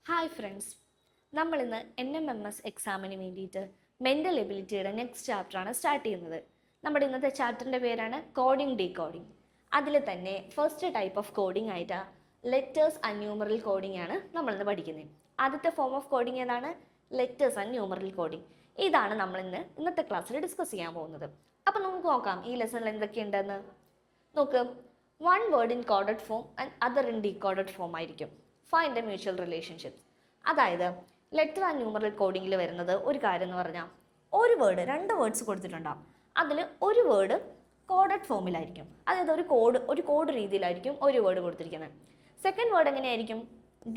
Hi friends, നമ്മളിന്ന് NMMS എക്സാമിന് വേണ്ടിയിട്ട് മെൻ്റൽ എബിലിറ്റിയുടെ നെക്സ്റ്റ് ചാപ്റ്ററാണ് സ്റ്റാർട്ട് ചെയ്യുന്നത്. നമ്മുടെ ഇന്നത്തെ ചാപ്റ്ററിൻ്റെ പേരാണ് കോഡിംഗ് ഡീകോഡിംഗ്. അതിൽ തന്നെ ഫസ്റ്റ് ടൈപ്പ് ഓഫ് കോഡിംഗ് ആയിട്ട് ലെറ്റേഴ്സ് ആൻഡ് ന്യൂമറൽ കോഡിംഗ് ആണ് നമ്മളിന്ന് പഠിക്കുന്നത്. ആദ്യത്തെ ഫോം ഓഫ് കോഡിംഗ് ഏതാണ്? Letters and numeral coding. ഇതാണ് നമ്മളിന്ന് ഇന്നത്തെ ക്ലാസ്സിൽ ഡിസ്കസ് ചെയ്യാൻ പോകുന്നത്. അപ്പോൾ നമുക്ക് നോക്കാം ഈ ലെസണിൽ എന്തൊക്കെയുണ്ടെന്ന്. നോക്ക്, one word in coded form and other in decoded form ആയിരിക്കും. Find a mutual relationship. അതായത് ലെറ്റർ ആൻഡ് ന്യൂമറൽ കോഡിങ്ങിൽ വരുന്നത് ഒരു കാര്യം എന്ന് പറഞ്ഞാൽ ഒരു വേർഡ്, രണ്ട് വേർഡ്സ് കൊടുത്തിട്ടുണ്ടാകും. അതിൽ ഒരു വേർഡ് കോഡഡ് ഫോമിലായിരിക്കും, അതായത് ഒരു കോഡ് രീതിയിലായിരിക്കും ഒരു വേർഡ് കൊടുത്തിരിക്കുന്നത്. സെക്കൻഡ് വേർഡ് എങ്ങനെയായിരിക്കും?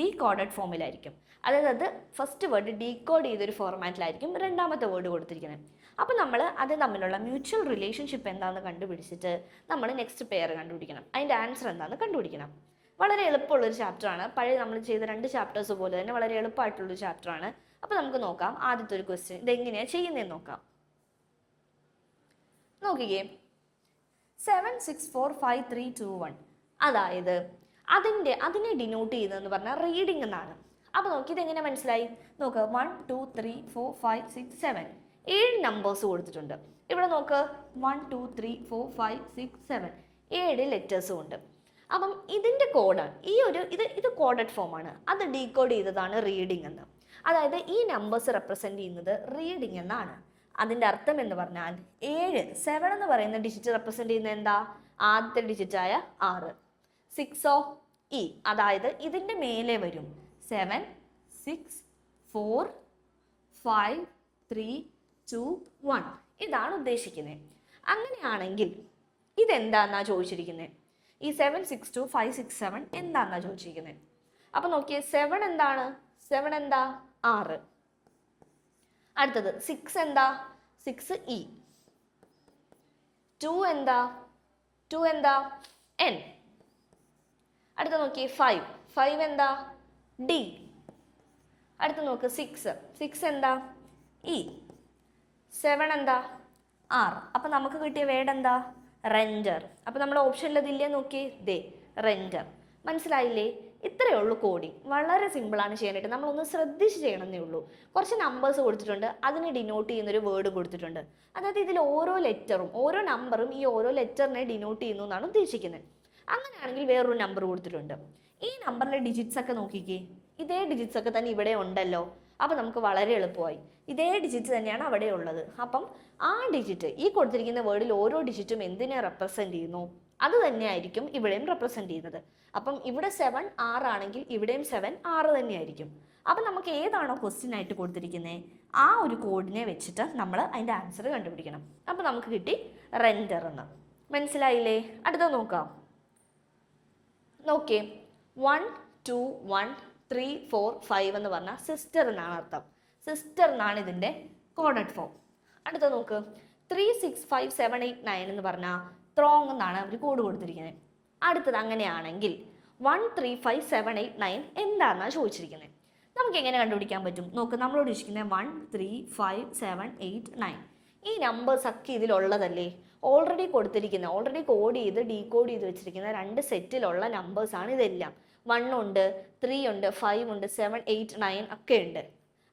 ഡീകോഡഡ് ഫോമിലായിരിക്കും, അതായത് അത് ഫസ്റ്റ് വേർഡ് ഡീകോഡ് ചെയ്തൊരു ഫോർമാറ്റിലായിരിക്കും രണ്ടാമത്തെ വേർഡ് കൊടുത്തിരിക്കുന്നത്. അപ്പോൾ നമ്മൾ അത് തമ്മിലുള്ള മ്യൂച്വൽ റിലേഷൻഷിപ്പ് എന്താണെന്ന് കണ്ടുപിടിച്ചിട്ട് നമ്മൾ നെക്സ്റ്റ് പെയർ കണ്ടുപിടിക്കണം. അതിൻ്റെ ആൻസർ എന്താണെന്ന് കണ്ടുപിടിക്കണം. വളരെ എളുപ്പമുള്ളൊരു ചാപ്റ്ററാണ്. പഴയ നമ്മൾ ചെയ്ത രണ്ട് ചാപ്റ്റേഴ്സ് പോലെ തന്നെ വളരെ എളുപ്പമായിട്ടുള്ളൊരു ചാപ്റ്ററാണ്. അപ്പോൾ നമുക്ക് നോക്കാം ആദ്യത്തെ ഒരു ക്വസ്റ്റ്യൻ ഇതെങ്ങനെയാണ് ചെയ്യുന്നതെന്ന് നോക്കാം. നോക്കിക്കേ, 7 6 4 5 3 2 1, അതായത് അതിനെ ഡിനോട്ട് ചെയ്യുന്നതെന്ന് പറഞ്ഞാൽ റീഡിംഗ് എന്നാണ്. അപ്പോൾ നോക്കി ഇതെങ്ങനെ മനസ്സിലായി? നോക്ക്, 1 2 3 4 5 6 7 7 നമ്പേഴ്സ് കൊടുത്തിട്ടുണ്ട്. ഇവിടെ നോക്ക്, 1 2 3 4 5 6 7 7 ലെറ്റേഴ്സും ഉണ്ട്. അപ്പം ഇതിൻ്റെ കോഡാണ് ഇത് കോഡഡ് ഫോമാണ്. അത് ഡീകോഡ് ചെയ്തതാണ് റീഡിംഗ് എന്ന്. അതായത് ഈ നമ്പേഴ്സ് റെപ്രസെൻറ്റ് ചെയ്യുന്നത് റീഡിംഗ് എന്നാണ്. അതിൻ്റെ അർത്ഥം എന്ന് പറഞ്ഞാൽ 7 എന്ന് പറയുന്ന ഡിജിറ്റ് റെപ്രസെൻറ്റ് ചെയ്യുന്നത് എന്താ? ആദ്യത്തെ ഡിജിറ്റായ 6. 6 ഇ, അതായത് ഇതിൻ്റെ മേലെ വരും 7 6 4 5 3 2 1. ഇതാണ് ഉദ്ദേശിക്കുന്നത്. അങ്ങനെയാണെങ്കിൽ ഇതെന്താന്നാ ചോദിച്ചിരിക്കുന്നത്? ഈ 7 6 2 5 6 7 എന്താണെന്നാണ് ചോദിച്ചിരിക്കുന്നത്. അപ്പോൾ നോക്കിയേ, 7 എന്താണ്? 7 എന്താ? 6. അടുത്തത് 6 എന്താ? 6 ഇ. 2 എന്താ? 2 എന്താ? എൻ. അടുത്ത നോക്കിയേ, 5 എന്താ? ഡി. അടുത്ത നോക്ക്, 6 എന്താ? ഇ. 7 എന്താ? ആർ. അപ്പം നമുക്ക് കിട്ടിയ വേർഡ് എന്താ? റെൻഡർ. അപ്പോൾ നമ്മൾ ഓപ്ഷനിൽ ഇതില്ലേ, നോക്കി ദേ റെൻഡർ. മനസ്സിലായില്ലേ? ഇത്രയേ ഉള്ളൂ കോഡിങ്. വളരെ സിമ്പിളാണ് ചെയ്യാനായിട്ട്. നമ്മളൊന്ന് ശ്രദ്ധിച്ച് ചെയ്യണമെന്നേ ഉള്ളൂ. കുറച്ച് നമ്പേഴ്സ് കൊടുത്തിട്ടുണ്ട്, അതിനെ ഡിനോട്ട് ചെയ്യുന്നൊരു വേർഡ് കൊടുത്തിട്ടുണ്ട്. അതായത് ഇതിൽ ഓരോ ലെറ്ററും ഓരോ നമ്പറും ഈ ഓരോ ലെറ്ററിനെ ഡിനോട്ട് ചെയ്യുന്നു എന്നാണ് ഉദ്ദേശിക്കുന്നത്. അങ്ങനെയാണെങ്കിൽ വേറൊരു നമ്പർ കൊടുത്തിട്ടുണ്ട്. ഈ നമ്പറിലെ ഡിജിറ്റ്സ് ഒക്കെ നോക്കിക്കേ, ഇതേ ഡിജിറ്റ്സ് ഒക്കെ തന്നെ ഇവിടെ ഉണ്ടല്ലോ. അപ്പോൾ നമുക്ക് വളരെ എളുപ്പമായി. ഇതേ ഡിജിറ്റ് തന്നെയാണ് അവിടെ ഉള്ളത്. അപ്പം ആ ഡിജിറ്റ്, ഈ കൊടുത്തിരിക്കുന്ന വേർഡിൽ ഓരോ ഡിജിറ്റും എന്തിനെ റെപ്രസെൻറ്റ് ചെയ്യുന്നു അത് തന്നെയായിരിക്കും ഇവിടെയും റെപ്രസെൻറ്റ് ചെയ്യുന്നത്. അപ്പം ഇവിടെ 7 6 ആണെങ്കിൽ ഇവിടെയും 7 6 തന്നെയായിരിക്കും. അപ്പം നമുക്ക് ഏതാണോ ക്വസ്റ്റ്യൻ ആയിട്ട് കൊടുത്തിരിക്കുന്നത് ആ ഒരു കോഡിനെ വെച്ചിട്ട് നമ്മൾ അതിൻ്റെ ആൻസർ കണ്ടുപിടിക്കണം. അപ്പം നമുക്ക് കിട്ടി റെൻഡർ എന്ന്. മനസ്സിലായില്ലേ? അടുത്ത നോക്കാം. നോക്കിയേ, 1 2 1 3 4 5 എന്ന് പറഞ്ഞാൽ സിസ്റ്റർ എന്നാണ് അർത്ഥം. സിസ്റ്റർ എന്നാണ് ഇതിൻ്റെ കോഡഡ് ഫോം. അടുത്ത നോക്ക്, 3 6 5 7 8 9 എന്ന് പറഞ്ഞാൽ ത്രോങ് എന്നാണ് അവർ കോഡ് കൊടുത്തിരിക്കുന്നത്. അടുത്തത് അങ്ങനെയാണെങ്കിൽ 1 3 5 7 8 9 എന്താണെന്നാണ് ചോദിച്ചിരിക്കുന്നത്. നമുക്ക് എങ്ങനെ കണ്ടുപിടിക്കാൻ പറ്റും? നോക്ക്, നമ്മളോട് ചോദിച്ചിരിക്കുന്നത് 1 3 5 7 8 9. ഈ നമ്പേഴ്സ് ഒക്കെ ഇതിലുള്ളതല്ലേ? ഓൾറെഡി കോഡ് ചെയ്ത് ഡീകോഡ് ചെയ്ത് വെച്ചിരിക്കുന്ന രണ്ട് സെറ്റിലുള്ള നമ്പേഴ്സാണ് ഇതെല്ലാം. 1 ഉണ്ട്, 3 ഉണ്ട്, 5 ഉണ്ട്, 7 8 9 ഒക്കെ ഉണ്ട്.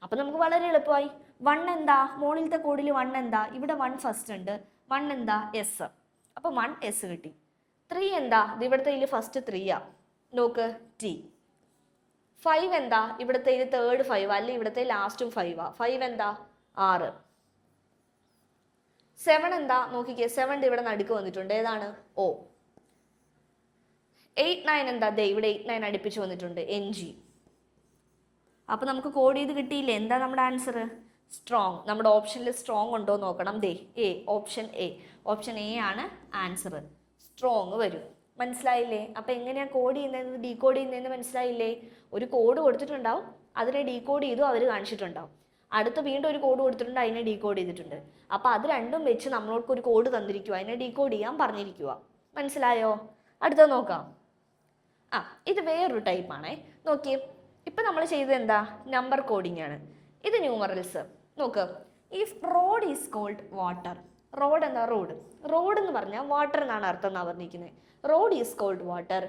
അപ്പം നമുക്ക് വളരെ എളുപ്പമായി. 1 എന്താ? മോളിലത്തെ കോഡിൽ 1 എന്താ? ഇവിടെ 1 ഫസ്റ്റ് ഉണ്ട്. 1 എന്താ? എസ്. അപ്പം 1 എസ് കിട്ടി. 3 എന്താ? ഇത് ഇവിടുത്തെ ഫസ്റ്റ് 3 നോക്ക്, ടി. 5 എന്താ? ഇവിടുത്തെ തേർഡ് 5 അല്ലെങ്കിൽ ഇവിടുത്തെ ലാസ്റ്റും 5 5 എന്താ? 6. 7 എന്താ? നോക്കിക്കേ, 7 ഇവിടെ നടുക്ക് വന്നിട്ടുണ്ട്. ഏതാണ്? ഓ. 8 9 എന്താ? ദേ ഇവിടെ 8 9 അടുപ്പിച്ച് വന്നിട്ടുണ്ട്. NG. അപ്പോൾ നമുക്ക് കോഡ് ചെയ്ത് കിട്ടിയില്ലേ? എന്താ നമ്മുടെ ആൻസർ? സ്ട്രോങ്. നമ്മുടെ ഓപ്ഷനിൽ സ്ട്രോങ് ഉണ്ടോ നോക്കണം. ദേ ഓപ്ഷൻ എ ആണ് ആൻസർ. സ്ട്രോങ് വരും. മനസ്സിലായില്ലേ? അപ്പോൾ എങ്ങനെയാണ് കോഡ് ചെയ്യുന്നതെന്ന് ഡീകോഡ് ചെയ്യുന്നതെന്ന് മനസ്സിലായില്ലേ? ഒരു കോഡ് കൊടുത്തിട്ടുണ്ടാവും, അതിനെ ഡീകോഡ് ചെയ്തു അവർ കാണിച്ചിട്ടുണ്ടാവും. അടുത്ത് വീണ്ടും ഒരു കോഡ് കൊടുത്തിട്ടുണ്ട്, അതിനെ ഡീകോഡ് ചെയ്തിട്ടുണ്ട്. അപ്പോൾ അത് രണ്ടും വെച്ച് നമ്മളോട് ഒരു കോഡ് തന്നിരിക്കുക, അതിനെ ഡീകോഡ് ചെയ്യാൻ പറഞ്ഞിരിക്കുക. മനസ്സിലായോ? അടുത്തത് നോക്കാം. ഇത് വേറൊരു ടൈപ്പാണേ. നോക്കിയേ, ഇപ്പം നമ്മൾ ചെയ്തത് എന്താ? നമ്പർ കോഡിംഗ് ആണ്. ഇത് ന്യൂമറൽസ്. നോക്ക്, if road is called water. Road എന്താ? റോഡ് എന്ന് പറഞ്ഞാൽ വാട്ടർ എന്നാണ് അർത്ഥം എന്നാണ് പറഞ്ഞിരിക്കുന്നത്. Road is called water.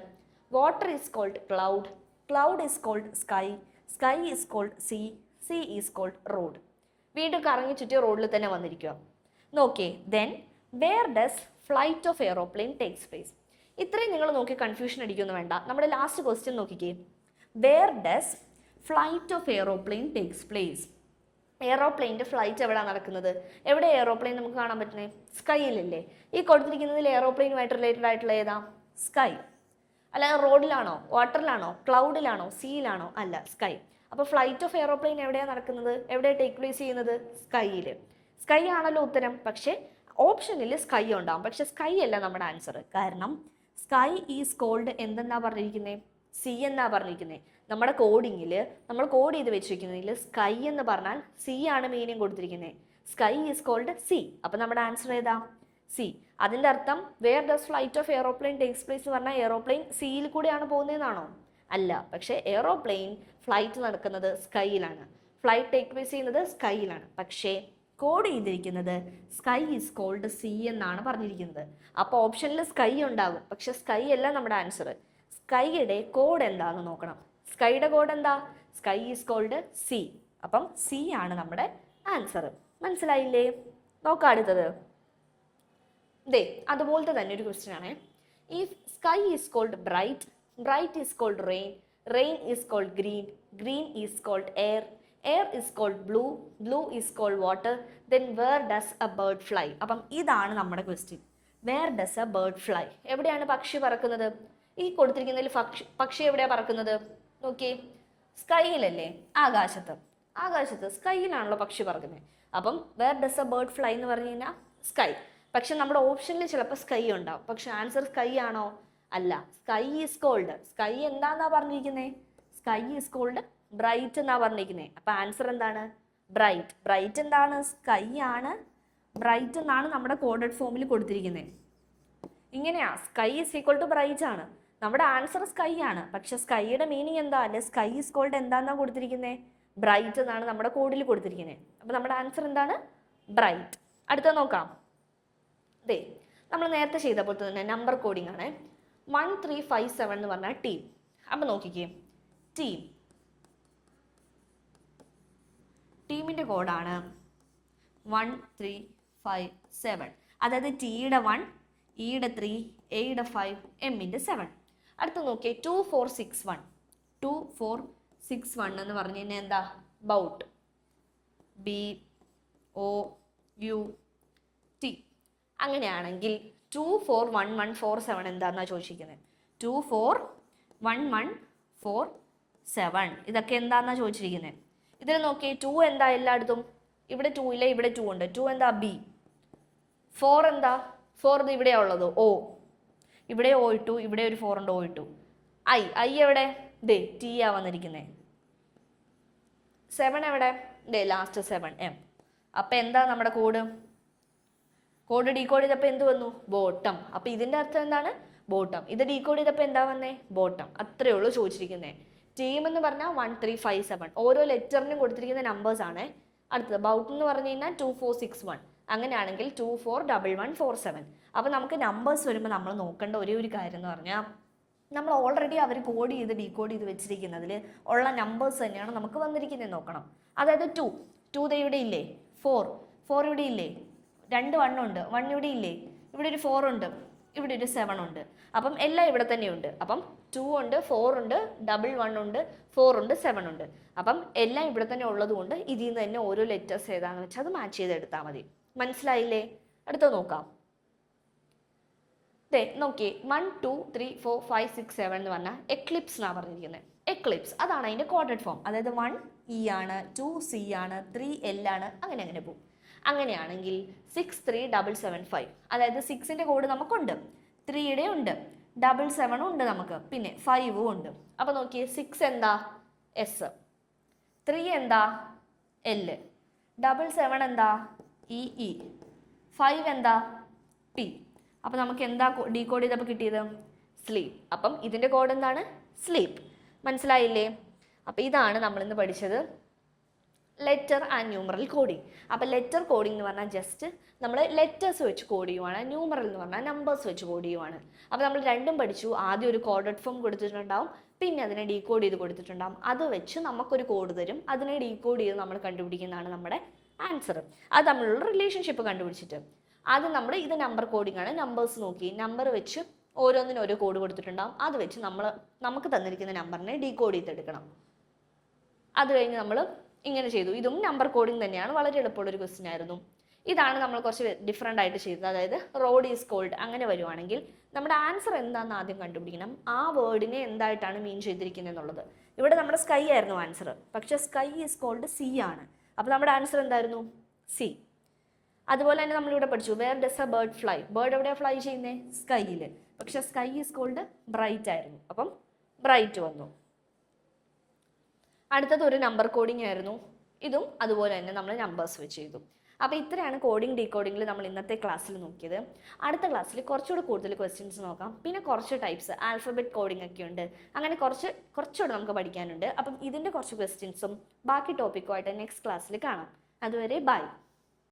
Water is called cloud. Cloud is called sky. Sky is called sea, sea is called road. വീണ്ടും കറങ്ങി ചുറ്റി റോഡിൽ തന്നെ വന്നിരിക്കുക. നോക്കിയേ, then where does flight of aeroplane takes place. ഇത്രയും നിങ്ങൾ നോക്കി കൺഫ്യൂഷൻ അടിക്കൊന്നും വേണ്ട. നമ്മുടെ ലാസ്റ്റ് ക്വസ്റ്റ്യൻ നോക്കിക്കേ, where does flight of aeroplane takes place. എയറോപ്ലെയിൻ്റെ flight എവിടെയാണ് നടക്കുന്നത്? എവിടെ എയറോപ്ലെയിൻ നമുക്ക് കാണാൻ പറ്റുന്നത്? സ്കൈയിലല്ലേ. ഈ കൊടുത്തിരിക്കുന്നതിൽ എയറോപ്ലെയിനുമായിട്ട് റിലേറ്റഡ് ആയിട്ടുള്ള ഏതാ? സ്കൈ. അല്ലാതെ റോഡിലാണോ, വാട്ടറിലാണോ, ക്ലൗഡിലാണോ, സീയിലാണോ? അല്ല, സ്കൈ. അപ്പോൾ ഫ്ലൈറ്റ് ഓഫ് എയറോപ്ലെയിൻ എവിടെയാണ് നടക്കുന്നത്? എവിടെയാണ് ടേക്ക് പ്ലേസ് ചെയ്യുന്നത്? സ്കൈയിൽ. സ്കൈ ആണല്ലോ ഉത്തരം. പക്ഷേ ഓപ്ഷനിൽ സ്കൈ ഉണ്ടാവും, പക്ഷെ സ്കൈ അല്ല നമ്മുടെ ആൻസർ. കാരണം സ്കൈ ഈസ് കോൾഡ് എന്തെന്നാ പറഞ്ഞിരിക്കുന്നത്? സി എന്നാ പറഞ്ഞിരിക്കുന്നത്. നമ്മുടെ കോഡിങ്ങിൽ നമ്മൾ കോഡ് ചെയ്ത് വെച്ചിരിക്കുന്നതിൽ സ്കൈ എന്ന് പറഞ്ഞാൽ സി ആണ് മീനിങ് കൊടുത്തിരിക്കുന്നത്. Sky is called sea. അപ്പം നമ്മുടെ ആൻസർ ഏതാ? സി. അതിൻ്റെ അർത്ഥം where does flight of aeroplane takes place എന്ന് പറഞ്ഞാൽ എയറോപ്ലെയിൻ സിയിൽ കൂടെയാണ് പോകുന്നതെന്നാണോ? അല്ല. പക്ഷേ എയറോപ്ലെയിൻ ഫ്ലൈറ്റ് നടക്കുന്നത് സ്കൈയിലാണ്, ഫ്ലൈറ്റ് ടേക്ക് പ്ലേസ് ചെയ്യുന്നത് സ്കൈയിലാണ്. പക്ഷേ കോഡ് ചെയ്തിരിക്കുന്നത് സ്കൈ ഈസ് കോൾഡ് സി എന്നാണ് പറഞ്ഞിരിക്കുന്നത്. അപ്പോൾ ഓപ്ഷനിൽ സ്കൈ ഉണ്ടാകും, പക്ഷെ സ്കൈ അല്ല നമ്മുടെ ആൻസർ. സ്കൈയുടെ കോഡ് എന്താണെന്ന് നോക്കണം. സ്കൈയുടെ കോഡ് എന്താ? Sky is called sea. അപ്പം സി ആണ് നമ്മുടെ ആൻസർ. മനസ്സിലായില്ലേ? നോക്കാം അടുത്തത്. ദേ അതുപോലത്തെ തന്നെ ഒരു ക്വസ്റ്റ്യൻ ആണ്. If sky is called bright, bright is called rain, rain is called green, green is called air, air is called blue, blue is called water, then where does a bird fly. അപ്പം ഇതാണ് നമ്മുടെ question. Where does a bird fly. എവിടെയാണ് പക്ഷി പറക്കുന്നത്? ഈ കൊടുത്തിരിക്കുന്നതിൽ പക്ഷി എവിടെയാണ് പറക്കുന്നത്? നോക്കിയേ, സ്കൈയിലല്ലേ, ആകാശത്ത്. ആകാശത്ത് സ്കൈയിലാണല്ലോ പക്ഷി പറക്കുന്നത്. അപ്പം where does a bird fly എന്ന് പറഞ്ഞു കഴിഞ്ഞാൽ സ്കൈ. പക്ഷെ നമ്മുടെ ഓപ്ഷനിൽ ചിലപ്പോൾ സ്കൈ ഉണ്ടാവും, പക്ഷെ ആൻസർ സ്കൈ ആണോ? അല്ല. സ്കൈ ഈസ് കോൾഡ്, സ്കൈ എന്താന്നാ പറഞ്ഞിരിക്കുന്നത്? സ്കൈ ഈസ് കോൾഡ് ബ്രൈറ്റ് എന്നാ പറഞ്ഞിരിക്കുന്നത്. അപ്പം ആൻസർ എന്താണ്? ബ്രൈറ്റ്. ബ്രൈറ്റ് എന്താണ്? സ്കൈ ആണ്. ബ്രൈറ്റ് എന്നാണ് നമ്മുടെ കോഡഡ് ഫോമിൽ കൊടുത്തിരിക്കുന്നത്. ഇങ്ങനെയാ, sky is equal to bright ആണ്. നമ്മുടെ ആൻസർ സ്കൈ ആണ്, പക്ഷെ സ്കൈയുടെ മീനിങ് എന്താ? അല്ലെ, സ്കൈ ഈസ് കോൾഡ് എന്താന്നാ കൊടുത്തിരിക്കുന്നത്? ബ്രൈറ്റ് എന്നാണ് നമ്മുടെ കോഡിൽ കൊടുത്തിരിക്കുന്നത്. അപ്പം നമ്മുടെ ആൻസർ എന്താണ്? ബ്രൈറ്റ്. അടുത്ത നോക്കാം. ദേ നമ്മൾ നേരത്തെ ചെയ്ത പോലെ തന്നെ നമ്പർ കോഡിംഗ് ആണ്. 1357 എന്ന് പറഞ്ഞാൽ ടീം. അപ്പം നോക്കിക്കേ, ടീമിൻ്റെ കോഡാണ് 1357. അതായത് ടിയുടെ 1, ഇയുടെ 3, എയുടെ 5, എമ്മിൻ്റെ 7. അടുത്ത് നോക്കിയേ, 2461. 2461 എന്ന് പറഞ്ഞു കഴിഞ്ഞാൽ എന്താ? ബൗട്ട്. BOUT. അങ്ങനെയാണെങ്കിൽ 241147 എന്താണെന്നാണ് ചോദിച്ചിരിക്കുന്നത്? 241147 ഇതൊക്കെ എന്താണെന്നാണ് ചോദിച്ചിരിക്കുന്നത്? ഇതിൽ നോക്കിയേ, 2 എന്താ എല്ലായിടത്തും? ഇവിടെ 2 ഇല്ല, ഇവിടെ 2 ഉണ്ട്. 2 എന്താ? B. 4 എന്താ? 4 ഇത് ഇവിടെയാണ് ഉള്ളത്, O. ഇവിടെ O ഇട്ടു, ഇവിടെ ഒരു 4 ഉണ്ട്, O ഇട്ടു. I എവിടെ? ദേ T ആ വന്നിരിക്കുന്നത്. 7 എവിടെ? ദേ ലാസ്റ്റ് 7, M. അപ്പം എന്താ നമ്മുടെ കോഡ്? കോഡ് ഡീകോഡ് ചെയ്തപ്പോൾ എന്ത് വന്നു? ബോട്ടം. അപ്പം ഇതിൻ്റെ അർത്ഥം എന്താണ്? ബോട്ടം. ഇത് ഡീകോഡ് ചെയ്തപ്പോൾ എന്താ വന്നേ? ബോട്ടം. അത്രയേ ഉള്ളൂ ചോദിച്ചിരിക്കുന്നത്. ടീം എന്ന് പറഞ്ഞാൽ 1357. ഓരോ ലെറ്ററിനും കൊടുത്തിരിക്കുന്ന നമ്പേഴ്സ് ആണ്. അടുത്തത് ബൗട്ട് എന്ന് പറഞ്ഞു കഴിഞ്ഞാൽ 2461. അങ്ങനെയാണെങ്കിൽ 241147. അപ്പം നമുക്ക് നമ്പേഴ്സ് വരുമ്പോൾ നമ്മൾ നോക്കേണ്ട ഒരേ ഒരു കാര്യം എന്ന് പറഞ്ഞാൽ, നമ്മൾ ഓൾറെഡി അവർ കോഡ് ചെയ്ത് ഡീകോഡ് ചെയ്ത് വെച്ചിരിക്കുന്നതിൽ ഉള്ള നമ്പേഴ്സ് തന്നെയാണ് നമുക്ക് വന്നിരിക്കുന്നത് നോക്കണം. അതായത് 2 ഇവിടെ ഇല്ലേ, 4 ഇവിടെ ഇല്ലേ, 2 1 ഉണ്ട്, 1 ഇവിടെ ഇല്ലേ, ഇവിടെ ഒരു 4 ഉണ്ട്, ഇവിടെ ഒരു 7 ഉണ്ട്. അപ്പം എല്ലാം ഇവിടെ തന്നെയുണ്ട്. അപ്പം 2 ഉണ്ട്, 4 ഉണ്ട്, 11 ഉണ്ട്, 4 ഉണ്ട്, 7 ഉണ്ട്. അപ്പം എല്ലാം ഇവിടെ തന്നെ ഉള്ളത് കൊണ്ട് ഇതിൽ നിന്ന് തന്നെ ഓരോ ലെറ്റേഴ്സ് ഏതാണെന്ന് വെച്ചാൽ അത് മാച്ച് ചെയ്തെടുത്താൽ മതി. മനസ്സിലായില്ലേ? അടുത്ത നോക്കാം. നോക്കിയേ, 1 2 3 4 5 6 7 എന്ന് പറഞ്ഞാൽ എക്ലിപ്സ് എന്നാണ് പറഞ്ഞിരിക്കുന്നത്. എക്ലിപ്സ് അതാണ് അതിൻ്റെ കോഡഡ് ഫോം. അതായത് 1 E ആണ്, 2 C ആണ്, 3 L ആണ്, അങ്ങനെ പോകും. അങ്ങനെയാണെങ്കിൽ 63775, അതായത് 6ൻ്റെ കോഡ് നമുക്കുണ്ട്, 3യുടെ ഉണ്ട്, 77 ഉണ്ട് നമുക്ക്, പിന്നെ 5 ഉണ്ട്. അപ്പോൾ നോക്കിയേ, 6 എന്താ? S, 3 എന്താ? L, 77 എന്താ? EE, 5 എന്താ? P. അപ്പം നമുക്ക് എന്താ ഡീകോഡ് ചെയ്തപ്പോൾ കിട്ടിയത്? സ്ലീപ്പ്. അപ്പം ഇതിൻ്റെ കോഡ് എന്താണ്? സ്ലീപ്പ്. മനസ്സിലായില്ലേ? അപ്പം ഇതാണ് നമ്മളിന്ന് പഠിച്ചത്, ലെറ്റർ ആൻഡ് ന്യൂമറൽ കോഡിങ്. അപ്പോൾ ലെറ്റർ കോഡിംഗ് എന്ന് പറഞ്ഞാൽ ജസ്റ്റ് നമ്മൾ ലെറ്റേഴ്സ് വെച്ച് കോഡ് ചെയ്യുവാണ്, ന്യൂമറൽ എന്ന് പറഞ്ഞാൽ നമ്പേഴ്സ് വെച്ച് കോഡ് ചെയ്യുവാണ്. അപ്പോൾ നമ്മൾ രണ്ടും പഠിച്ചു. ആദ്യം ഒരു കോഡഡ് ഫോം കൊടുത്തിട്ടുണ്ടാവും, പിന്നെ അതിനെ ഡീകോഡ് ചെയ്ത് കൊടുത്തിട്ടുണ്ടാകും. അത് വെച്ച് നമുക്കൊരു കോഡ് തരും, അതിനെ ഡീകോഡ് ചെയ്ത് നമ്മൾ കണ്ടുപിടിക്കുന്നതാണ് നമ്മുടെ ആൻസർ. അത് തമ്മിലുള്ള റിലേഷൻഷിപ്പ് കണ്ടുപിടിച്ചിട്ട് അത് ഇത് നമ്പർ കോഡിംഗ് ആണ്. നമ്പേഴ്സ് നോക്കി നമ്പർ വെച്ച് ഓരോന്നിനും ഓരോ കോഡ് കൊടുത്തിട്ടുണ്ടാകും. അത് വെച്ച് നമുക്ക് തന്നിരിക്കുന്ന നമ്പറിനെ ഡീകോഡ് ചെയ്തെടുക്കണം. അത് കഴിഞ്ഞ് നമ്മൾ ഇങ്ങനെ ചെയ്തു. ഇതും നമ്പർ കോഡിംഗ് തന്നെയാണ്, വളരെ എളുപ്പമുള്ളൊരു ക്വസ്റ്റ്യൻ ആയിരുന്നു. ഇതാണ് നമ്മൾ കുറച്ച് ഡിഫറെൻ്റ് ആയിട്ട് ചെയ്തത്. അതായത് റോഡ് ഈസ് കോൾഡ് അങ്ങനെ വരുവാണെങ്കിൽ നമ്മുടെ ആൻസർ എന്താണെന്ന് ആദ്യം കണ്ടുപിടിക്കണം. ആ വേർഡിനെ എന്തായിട്ടാണ് മീൻ ചെയ്തിരിക്കുന്നത് എന്നുള്ളത്. ഇവിടെ നമ്മുടെ സ്കൈ ആയിരുന്നു ആൻസർ, പക്ഷേ സ്കൈ ഈസ് കോൾഡ് സി ആണ്. അപ്പോൾ നമ്മുടെ ആൻസർ എന്തായിരുന്നു? സി. അതുപോലെ തന്നെ നമ്മളിവിടെ പഠിച്ചു where does a bird fly. Bird എവിടെയാണ് ഫ്ലൈ ചെയ്യുന്നത്? സ്കൈയിൽ. പക്ഷെ സ്കൈ ഈസ് കോൾഡ് ബ്രൈറ്റ് ആയിരുന്നു, അപ്പം ബ്രൈറ്റ് വന്നു. അടുത്തത് ഒരു നമ്പർ കോഡിംഗ് ആയിരുന്നു. ഇതും അതുപോലെ തന്നെ നമ്മൾ നമ്പേഴ്സ് വെച്ച് ചെയ്തു. അപ്പോൾ ഇത്രയാണ് കോഡിംഗ് ഡീകോഡിങ്ങിൽ നമ്മൾ ഇന്നത്തെ ക്ലാസ്സിൽ നോക്കിയത്. അടുത്ത ക്ലാസ്സിൽ കുറച്ചുകൂടി കൂടുതൽ ക്വസ്റ്റ്യൻസ് നോക്കാം. പിന്നെ കുറച്ച് ടൈപ്സ് ആൽഫബറ്റ് കോഡിംഗ് ഒക്കെ ഉണ്ട്. അങ്ങനെ കുറച്ചുകൂടെ നമുക്ക് പഠിക്കാനുണ്ട്. അപ്പം ഇതിൻ്റെ കുറച്ച് ക്വസ്റ്റ്യൻസും ബാക്കി ടോപ്പിക്കുമായിട്ട് നെക്സ്റ്റ് ക്ലാസ്സിൽ കാണാം. അതുവരെ ബൈ.